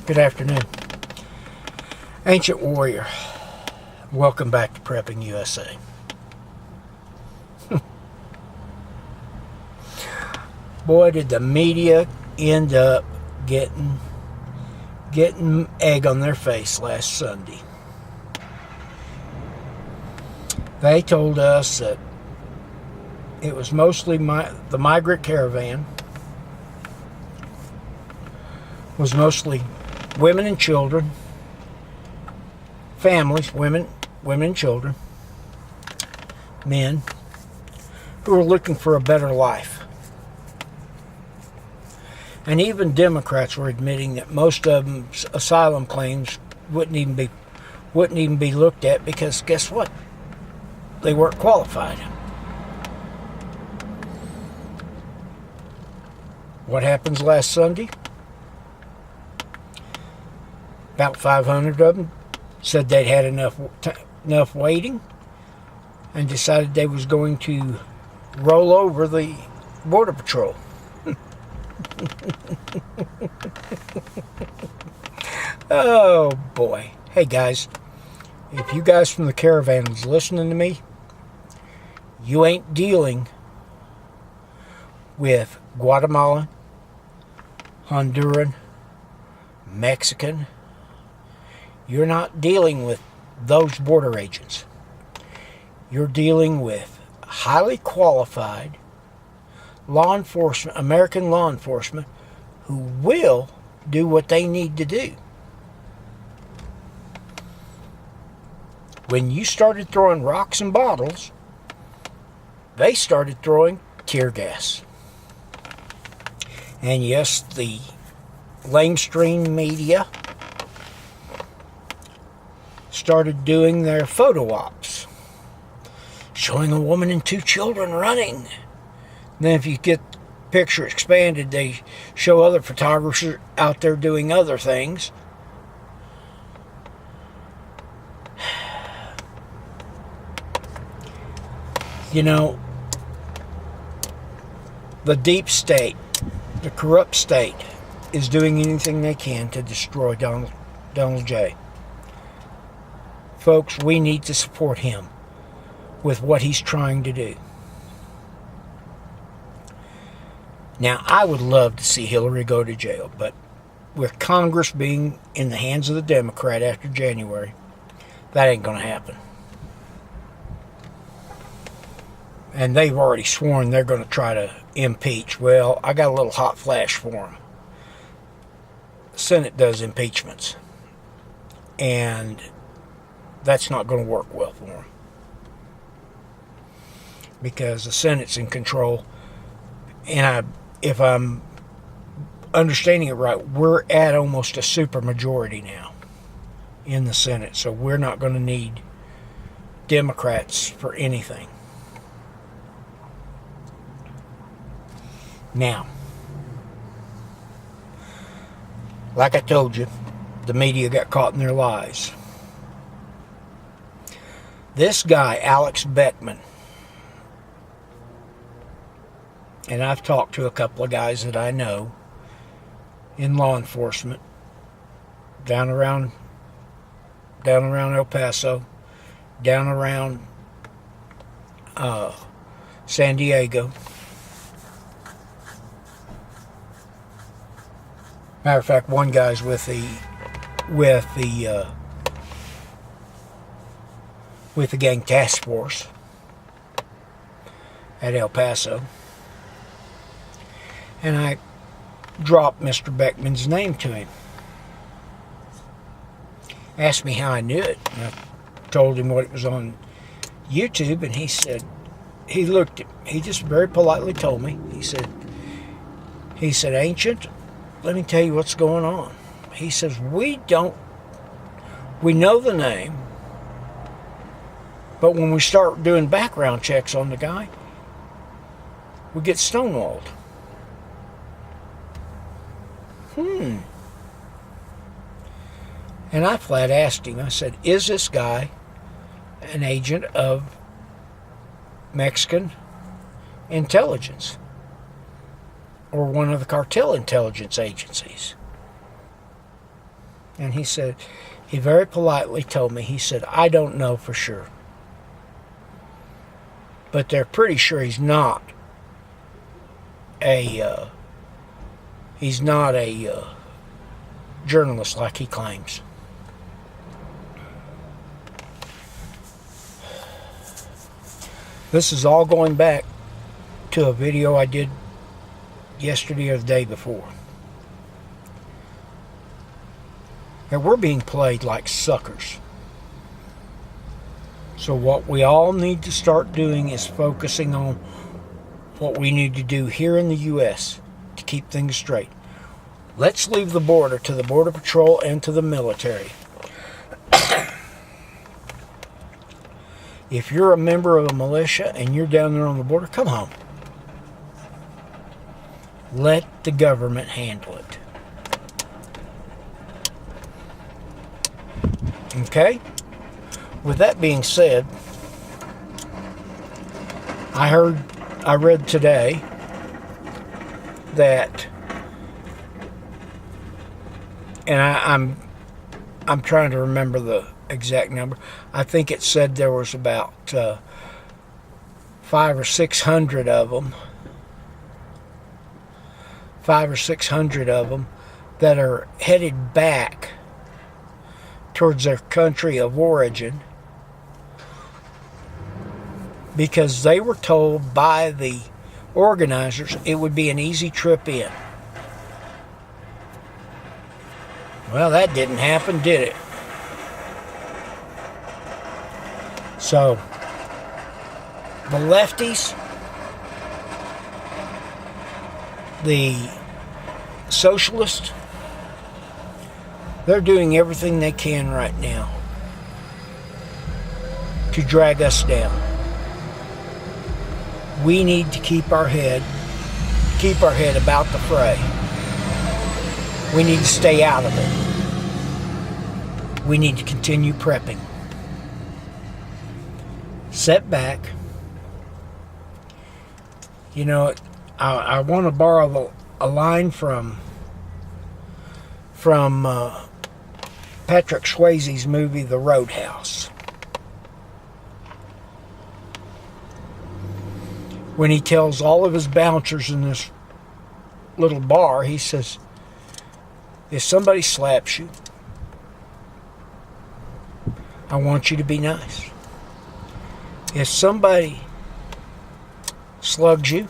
Good afternoon. Ancient Warrior, welcome back to Prepping USA. Boy, did the media end up getting egg on their face last Sunday. They told us that it was mostly the migrant caravan was mostly women and children, families, women and children, men who were looking for a better life. And even Democrats were admitting that most of them's asylum claims wouldn't even be looked at because guess what? They weren't qualified. What happens last Sunday? About 500 of them said they'd had enough waiting and decided they was going to roll over the Border Patrol. Oh boy. Hey guys, if you guys from the caravan is listening to me, you ain't dealing with Guatemalan, Honduran, Mexican. You're not dealing with those border agents. You're dealing with highly qualified law enforcement, American law enforcement, who will do what they need to do. When you started throwing rocks and bottles, they started throwing tear gas. And yes, the lamestream media started doing their photo ops, showing a woman and two children running. Then if you get the picture expanded, they show other photographers out there doing other things. You know, the deep state, the corrupt state, is doing anything they can to destroy Donald J. Folks, we need to support him with what he's trying to do. Now, I would love to see Hillary go to jail, but with Congress being in the hands of the Democrat after January, that ain't going to happen. And they've already sworn they're going to try to impeach. Well, I got a little hot flash for them. The Senate does impeachments. And that's not going to work well for them. Because the Senate's in control. And if I'm understanding it right, we're at almost a supermajority now in the Senate. So we're not going to need Democrats for anything. Now, like I told you, the media got caught in their lies. This guy, Alex Beckman, and I've talked to a couple of guys that I know in law enforcement down around El Paso, down around San Diego. Matter of fact, one guy's with the gang task force at El Paso. And I dropped Mr. Beckman's name to him. Asked me how I knew it. And I told him what it was on YouTube, and he said, he just very politely told me, he said, Ancient, let me tell you what's going on. He says, we know the name, but when we start doing background checks on the guy, we get stonewalled. And I flat asked him, I said, is this guy an agent of Mexican intelligence or one of the cartel intelligence agencies? And he said, he very politely told me, he said, I don't know for sure. But they're pretty sure he's not a journalist like he claims. This is all going back to a video I did yesterday or the day before. And we're being played like suckers. So what we all need to start doing is focusing on what we need to do here in the U.S. to keep things straight. Let's leave the border to the Border Patrol and to the military. If you're a member of a militia and you're down there on the border, come home. Let the government handle it. Okay? With that being said, I read today that, and I'm trying to remember the exact number. I think it said there was about 500 or 600 of them. 500 or 600 of them that are headed back towards their country of origin because they were told by the organizers it would be an easy trip in. Well, that didn't happen, did it? So, the lefties, the socialists, they're doing everything they can right now to drag us down. We need to keep our head about the fray. We need to stay out of it. We need to continue prepping. Set back. You know, I want to borrow a line from Patrick Swayze's movie The Roadhouse, when he tells all of his bouncers in this little bar, he says, if somebody slaps you, I want you to be nice. If somebody slugs you,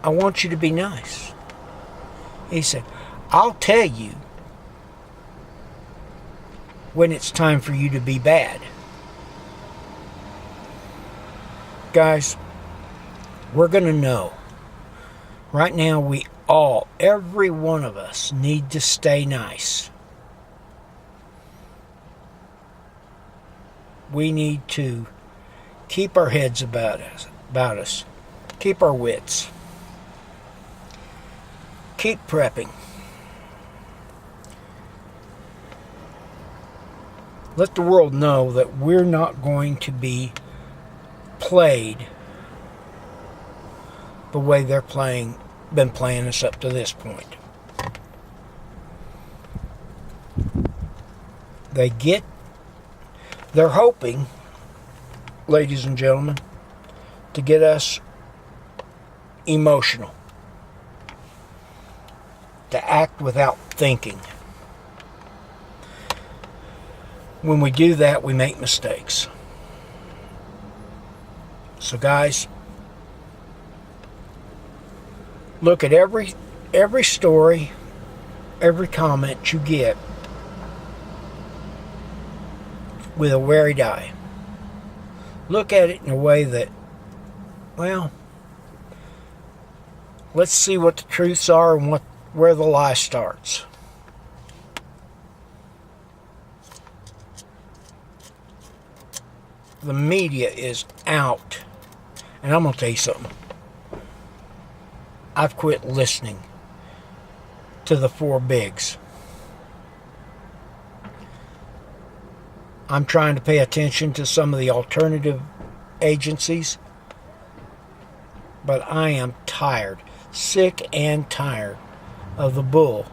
I want you to be nice. He said, I'll tell you when it's time for you to be bad. Guys, we're going to know. Right now, every one of us need to stay nice. We need to keep our heads about us. Keep our wits. Keep prepping. Let the world know that we're not going to be played the way they're been playing us up to this point. They're hoping, ladies and gentlemen, to get us emotional, to act without thinking. When we do that, we make mistakes. So guys, look at every story, every comment you get with a wary eye. Look at it in a way that, well, let's see what the truths are and where the lie starts. The media is out. And I'm going to tell you something. I've quit listening to the four bigs. I'm trying to pay attention to some of the alternative agencies. But I am tired, sick and tired of the bull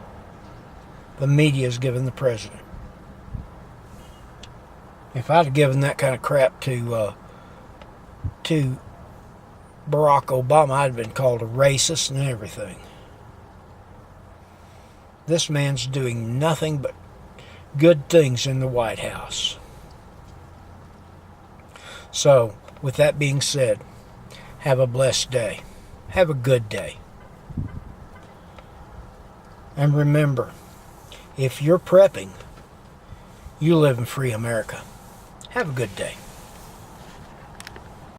the media is giving the president. If I'd have given that kind of crap to Barack Obama, I'd have been called a racist and everything. This man's doing nothing but good things in the White House. So, with that being said, have a blessed day. Have a good day. And remember, if you're prepping, you live in free America. Have a good day.